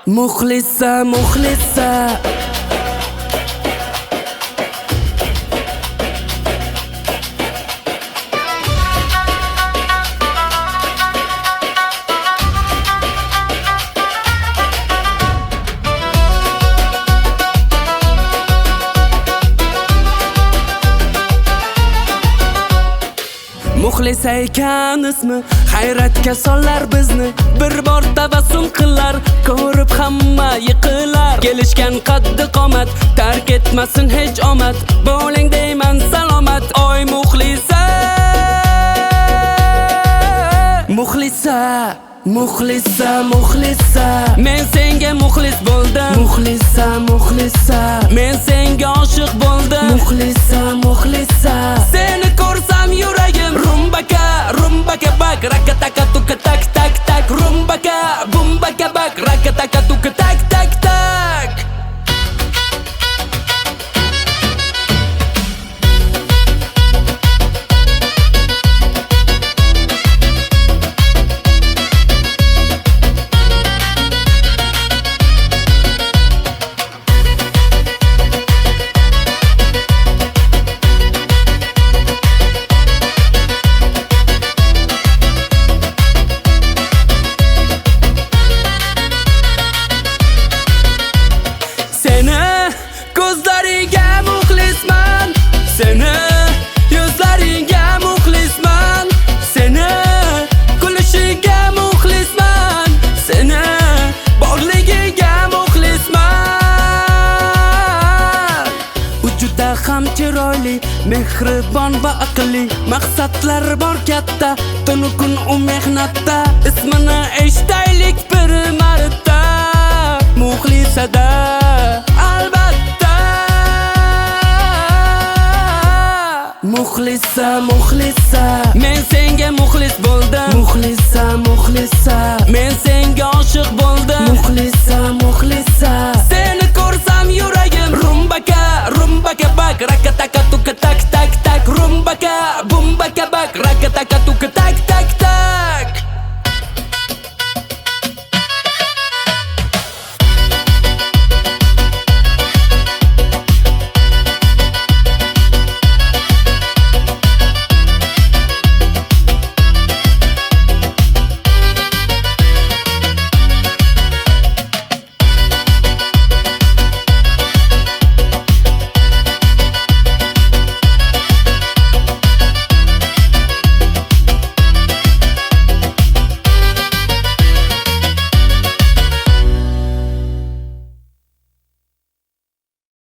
Muxlisa, muxlisa. Muxlisa ekan ismi, hayratga solar bizni. Bir bor tabassum qilar, ko'rib hamma yiqilar. Kelishgan qaddi qomat, tark etmasin hech omad. Bo'ling deyman salomat, oy muxlisa. Muxlisa, muxlisa, muxlisa. Men senga muxlis bo'ldim. Muxlisa, muxlisa. Men senga oshiq bo'ldim. Muxlisa, muxlisa. Seni ko'rsam yuragim rumbaka, rumbaka bak, rakataka tuka tak tak tak, rumbaka, bumbaka bak, rakataka tuka tak tak tak. Ko'zlariga muxlisman, seni yuzlaringga muxlisman, seni kulishiga muxlisman, seni borligiga muxlisman. U juda ham chiroyli, mehribon va aqlli, maqsadlar bor katta, tunu kun u mehnatda. Ismini eshitaylik bir marta, muxlisada albatta. Muxlisa, muxlisa. Men senga muxlis bo'ldim. Muxlisa, muxlisa. Men senga oshiq bo'ldim. Muxlisa, muxlisa. Seni ko'rsam yuragim rumbaka, rumbaka bak, rakat